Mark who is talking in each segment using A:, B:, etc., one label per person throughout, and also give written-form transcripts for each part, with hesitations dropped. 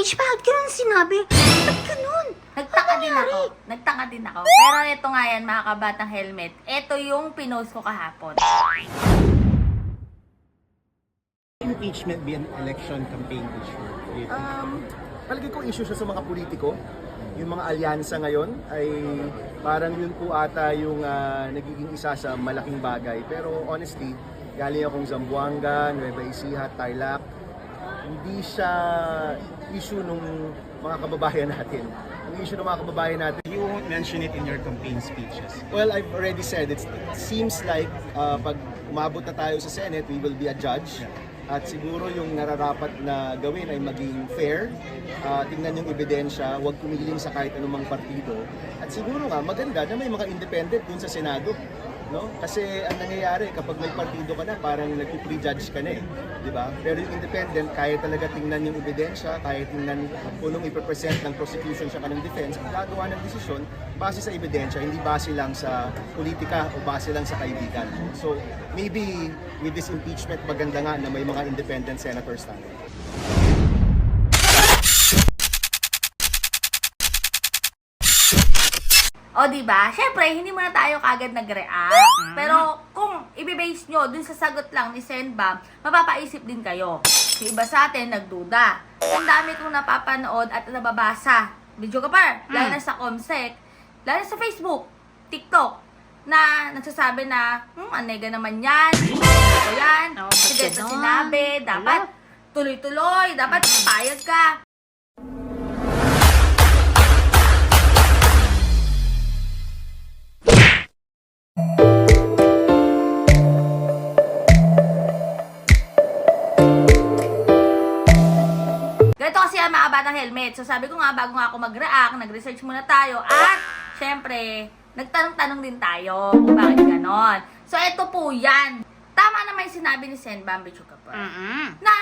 A: page, bakit ganun sinabi? Ba't ganun?
B: Nagtaka din ako. Pero ito nga yan, mga kabatang helmet. Ito yung pinost ko kahapon.
C: Impeachment be an election campaign issue? Palagi ko issue siya sa mga politiko. Yung mga alyansa ngayon ay parang yun po ata yung nagiging isa sa malaking bagay. Pero honestly, galing akong Zamboanga, Nueva Ecija, Tarlac, hindi siya issue nung mga kababayan natin. Ang issue ng mga kababayan natin.
D: You won't mention it in your campaign speeches.
C: Well, I've already said it seems like pag umabot na tayo sa Senate, we will be a judge. At siguro yung nararapat na gawin ay maging fair, tingnan yung ebidensya, huwag kumiling sa kahit anumang partido. At siguro nga, maganda na may mga independent dun sa Senado. No? Kasi ang nangyayari, kapag may partido ka na, parang nag-prejudge ka na eh. Di ba? Pero yung independent, kaya talaga tingnan yung ebidensya, kaya tingnan kung nung ipapresent ng prosecution siya ka ng defense, gagawa ng desisyon base sa ebidensya, hindi base lang sa politika o base lang sa kaibigan. So, maybe with this impeachment, maganda nga na may mga independent senators tayo.
B: O, diba? Siyempre, hindi muna tayo kagad nag-react. Pero, kung i-base nyo dun sa sagot lang ni Senbam, mapapaisip din kayo. Yung iba sa atin, nagduda. Ang dami kong napapanood at nababasa. Video ka par, lalo na sa Comsec, lalo na sa Facebook, TikTok, na nagsasabi na, anega naman yan, ito yan, kasi ganito sinabi, dapat tuloy-tuloy, dapat payag ka. Ganito kasi ang mga batang helmet. So sabi ko nga, bago nga ako mag-react, nag-research muna tayo at syempre, nagtanong-tanong din tayo kung bakit ganon. So eto po yan. Tama naman yung sinabi ni Senbam Bichukapur. Na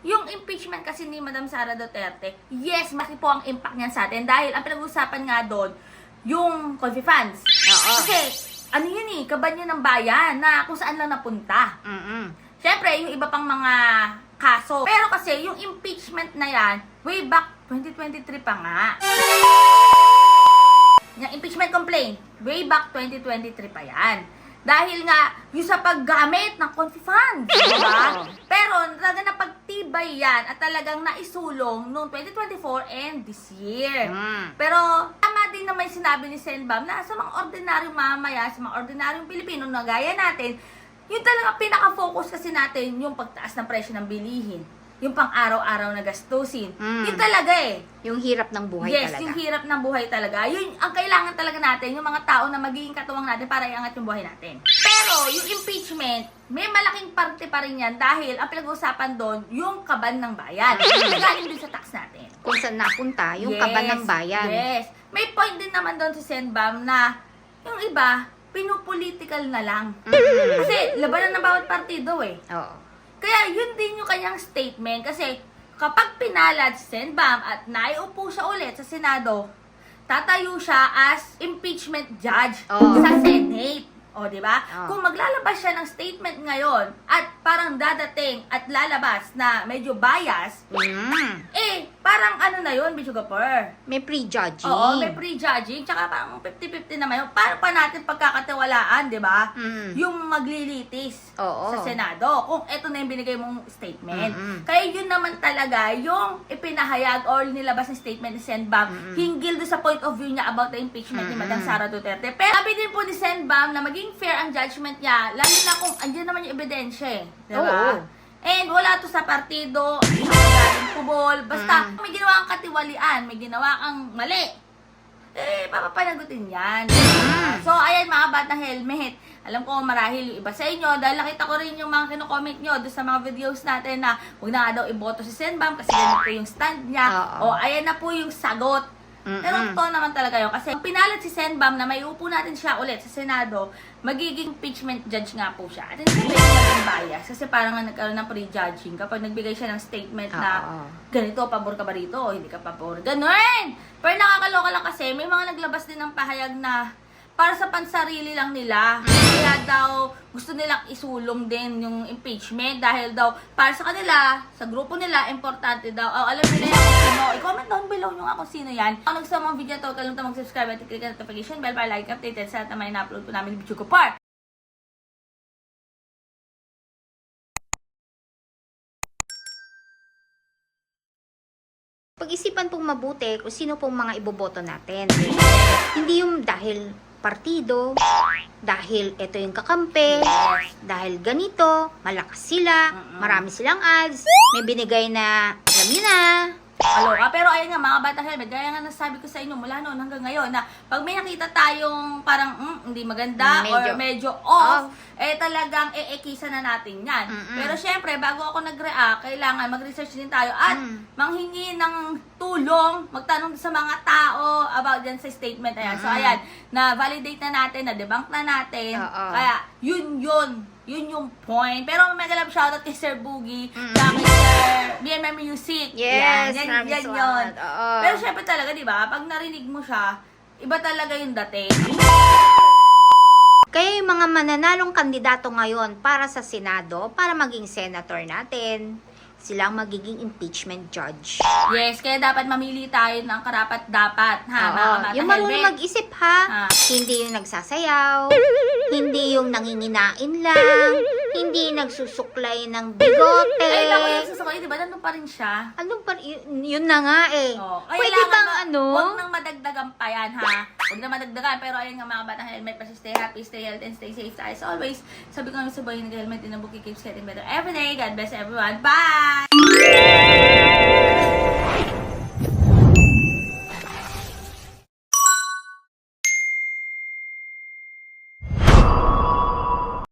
B: yung impeachment kasi ni Madam Sara Duterte, yes, malaki po ang impact niyan sa atin dahil ang pinag-usapan nga doon, yung Confi funds. Kasi, ano yun kaban yun ng bayan na kung saan lang napunta. Siyempre, yung iba pang mga kaso. Pero kasi, yung impeachment na yan, way back 2023 pa nga. Yung impeachment complaint, way back 2023 pa yan. Dahil nga, yung sa paggamit ng Confi funds, diba? Pero, talaga napagtibay yan at talagang naisulong noong 2024 and this year. Pero, tama din naman yung sinabi ni Senbam na sa mga ordinaryong mamaya, sa mga ordinaryong Pilipino na gaya natin, yung talaga pinaka-focus kasi natin yung pagtaas ng presyo ng bilihin. Yung pang-araw-araw na gastusin. Yun talaga
A: Yung hirap ng buhay
B: yes,
A: talaga.
B: yung hirap ng buhay talaga. Yun ang kailangan talaga natin, yung mga tao na magiging katuwang natin para iangat yung buhay natin. Pero, yung impeachment, may malaking parte pa rin yan dahil ang pinag-uusapan doon, yung kaban ng bayan. Nagaling din sa tax natin.
A: Kung saan napunta, yung kaban ng bayan.
B: Yes. May point din naman doon si Senbam na yung iba, pinupolitical na lang. Kasi, labanan ng bawat partido
A: Oo.
B: Kaya yun din yung kanyang statement kasi kapag pinalad si Senbam at naiupo siya ulit sa Senado, tatayo siya as impeachment judge sa Senate. O, di ba? Kung maglalabas siya ng statement ngayon at parang dadating at lalabas na medyo bias, parang ano na yun, Bichugapur?
A: May prejudging.
B: Oo, may prejudging. Tsaka parang 50-50 naman yun. Paano pa natin pagkakatiwalaan, di ba? Yung maglilitis sa Senado. Kung eto na yung binigay mong statement. Kaya yun naman talaga yung ipinahayag or nilabas ng statement ni Senbam hinggil do sa point of view niya about the impeachment ni Madam Sara Duterte. Pero sabi din po ni Senbam na maging fair ang judgment niya, lalo na kung andyan naman yung ebidensya di ba? And wala to sa partido, hindi galing kubol, basta may ginawa kang katiwalian, may ginawa kang mali, papapanagutin yan. So, ayan mga batang helmet, alam ko marahil yung iba sa inyo, dahil nakita ko rin yung mga kino-comment nyo doon sa mga videos natin na huwag na nga daw iboto si Senbam kasi ganito yung stand niya. O, ayan na po yung sagot. Pero totoo naman talaga yun. Kasi pinalat si Senbam na may upo natin siya ulit sa Senado, magiging impeachment judge nga po siya. At hindi magiging bias. Kasi parang nga nagkaroon ng prejudging kapag nagbigay siya ng statement na ganito, pabor ka ba rito o hindi ka pabor. Ganun! Pero nakakaloka lang kasi may mga naglabas din ng pahayag na para sa pansarili lang nila. Kaya daw gusto nilang isulong din yung impeachment dahil daw para sa kanila, sa grupo nila, importante daw. Alam nila yung ano, i-comment down below nyo nga kung sino yan. Kung nagustuhan mo ang video to, kalimutan mag-subscribe at i-click ang notification bell para like updated sa lahat na may na-upload ko namin video ko part.
A: Pag-isipan pong mabuti kung sino pong mga iboboto natin. Hindi yung dahil partido, dahil ito yung kakampi, dahil ganito, malakas sila, marami silang ads, may binigay na, alam niyo na.
B: Aloka, pero ayun nga mga Batang Helmet, gaya nga nasabi ko sa inyo mula noon hanggang ngayon na pag may nakita tayong parang hindi maganda or medyo off, eh talagang eekisa na natin yan. Pero syempre, bago ako nag-react, kailangan mag-research din tayo at manghingi ng tulong, magtanong sa mga tao about dyan sa statement na yan. So ayan, na-validate na natin, na-debunk na natin. Kaya yun yung point. Pero mega love shoutout kay Sir Boogie, sa kay Sir BMM Music.
A: Yes,
B: yan yun. Pero syempre talaga, di ba, pag narinig mo siya, iba talaga yung dating.
A: Kaya yung mga mananalong kandidato ngayon para sa Senado, para maging senator natin, silang magiging impeachment judge.
B: Yes, kaya dapat mamili tayo ng karapat-dapat, ha, mga Batang
A: yung marunong
B: Helmet.
A: mag-isip, ha? Hindi yung nagsasayaw, hindi yung nanginginain lang, hindi nagsusuklay ng bigote.
B: Ay, naku, yung susuklay, di ba? Nandun pa rin siya.
A: Ano pa, yun na nga eh. Pwede
B: Kailangan
A: bang ano?
B: Huwag nang madagdagan pa yan, ha? Huwag nang madagdagan. Pero ayun nga mga Batang Helmet, kasi stay happy, stay healthy, and stay safe as always. Sabi ko nga sa boy, nag-helmet din ang buki keeps getting better every day. God bless everyone. Bye!